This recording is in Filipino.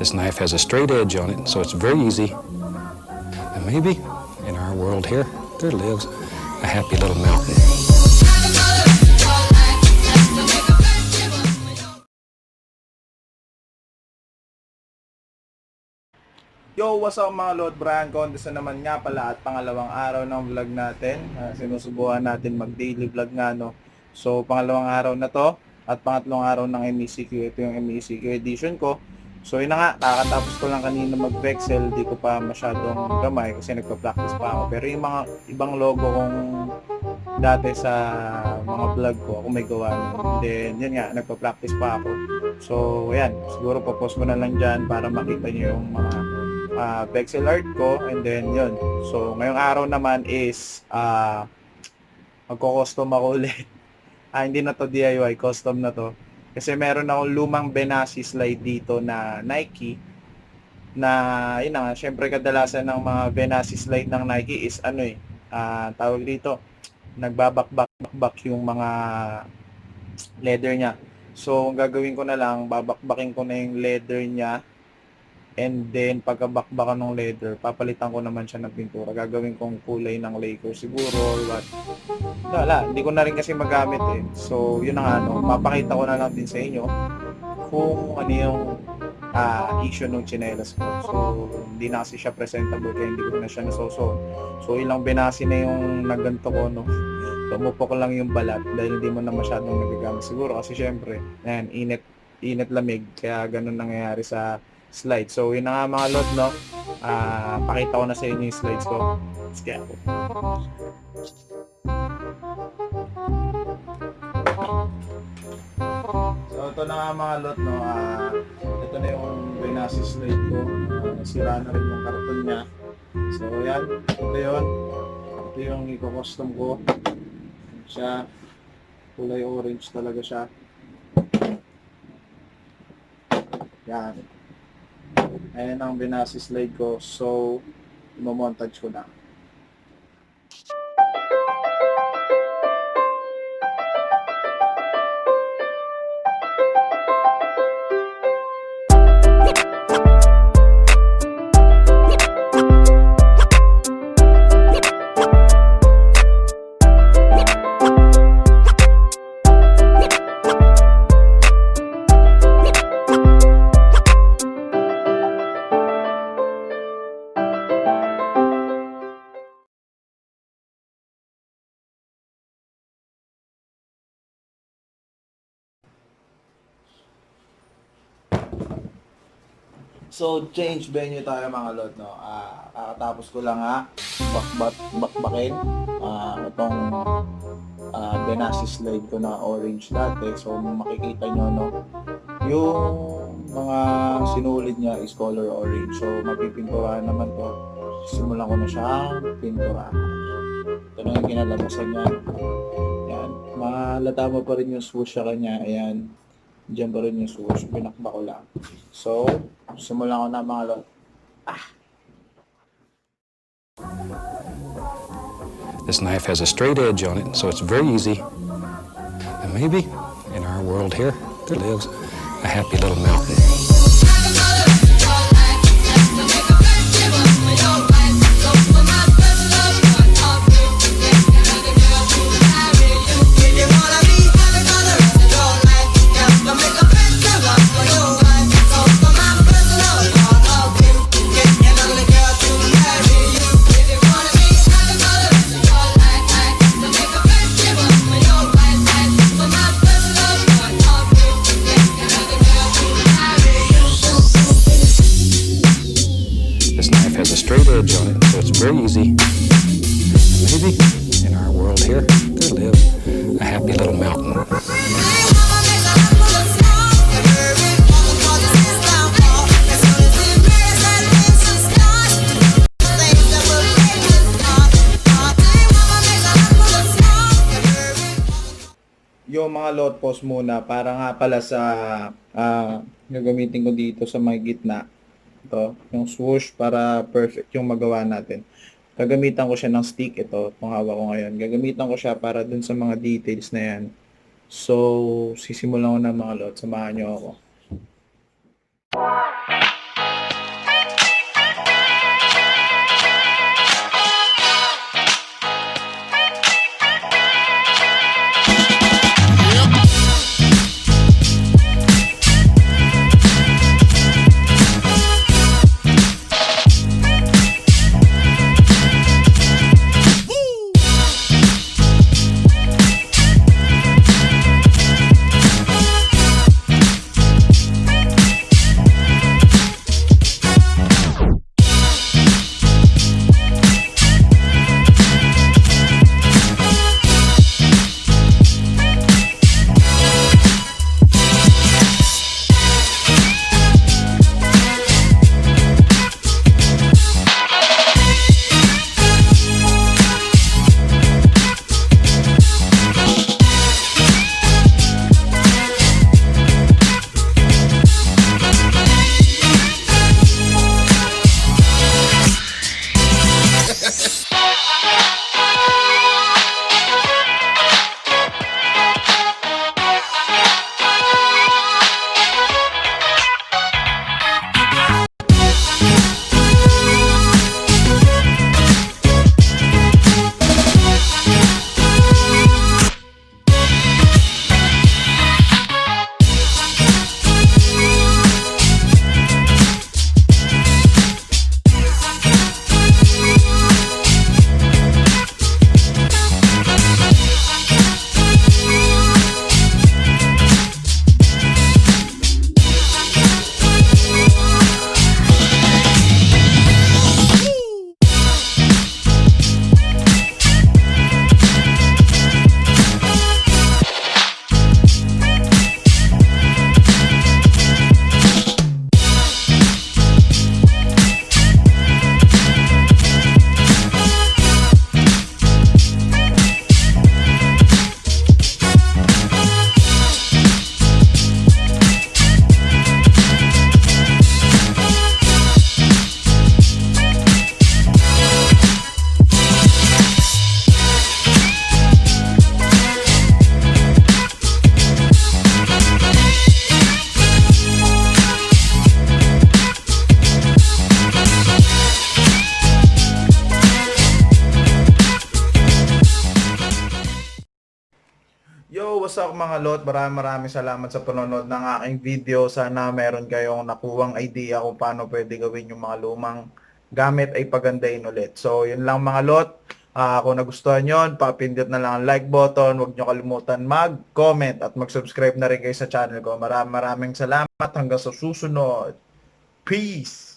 This knife has a straight edge on it, so it's very easy. And maybe in our world here, there lives a happy little mountain. Yo, what's up mga Lord? Bryant Condes na naman nga pala at pangalawang araw ng vlog natin. Sinusubukan natin mag-daily vlog nga, no? So, pangalawang araw na to at pangatlong araw ng MECQ. Ito yung MECQ edition ko. So, yun na nga, kakatapos ko lang kanina mag-vexel. Di ko pa masyadong gamay kasi nagpa-practice pa ako. Pero yung mga ibang logo kong dati sa mga vlog ko, ako may gawa nun. Then, yun nga, nagpa-practice pa ako. So, ayan, siguro popost ko na lang dyan para makita nyo yung mga vexel art ko, and then yun. So ngayong araw naman is magko-custom ako ulit. Hindi na to DIY, custom na to. Kasi meron akong lumang Benassi slide dito na Nike na yun na nga, syempre kadalasan ng mga Benassi slide ng Nike is tawag dito, nagbabakbak yung mga leather niya. So ang gagawin ko na lang, babakbakin ko na yung leather niya. And then, pagkabakbakan ng leather, papalitan ko naman siya ng pintura. Gagawin kong kulay ng Lakers siguro or what. Wala, hindi ko na rin kasi magamit eh. So, yun na nga, papakita ko na lang din sa inyo kung ano yung issue ng chinelas ko. So, hindi na kasi siya presentable kaya hindi ko na siya nasosuot. So, ilang Benassi na yung naganto ko, no? Tumupo ko lang yung balat dahil hindi mo na masyadong nagagamit. Siguro kasi syempre, ayan, init lamig. Kaya ganun nangyayari sa slide. So, yun na nga mga lot, no? Pakita ko na sa inyo yung slides ko. Let's get it. So, ito na nga mga lot, no? Ito na yung Benassi slide ko. Nasira na rin yung karton niya. So, yan. Ito yun. Ito yung i-custom ko. Siya. Kulay orange talaga siya. Yan. Ayan ang Benassi slide ko. So, i-montage ko na. So, change venue tayo mga lord, no? Kakatapos ko lang bakbakin itong Benassi slide ko na orange dati. So, makikita nyo, no? Yung mga sinulid niya is color orange. So, mapipinturahan naman to. Simulan ko na siyang pinturahan. Ito na yung kinalabasan niya. Ayan. Malata mo pa rin yung swoosh sa kanya. Ayan. Diyan pa rin yung swoosh, pinakba ko lang. So, simulan ko na mga lot. This knife has a straight edge on it, so it's very easy. And maybe in our world here, there lives a happy little mountain. Edge on it, so it's very easy. Maybe in our world here, there lives a happy little mountain. Yung mga lot post muna para nga pala sa gagamitin ko dito sa may gitna. Ito, yung swoosh para perfect yung magawa natin. Gagamitan ko siya ng stick. Ito, itong hawak ko ngayon. Gagamitan ko siya para dun sa mga details na yan. So, sisimulan ko na mga lot. Samahan nyo ako. Yo, what's up mga lot? Maraming salamat sa panonood ng aking video. Sana meron kayong nakuwang idea kung paano pwede gawin yung mga lumang gamit ay pagandahin ulit. So, yun lang mga lot. Kung nagustuhan nyo, papindot na lang ang like button. Huwag nyo kalimutan mag-comment at mag-subscribe na rin kayo sa channel ko. Maraming salamat. Hanggang sa susunod. Peace!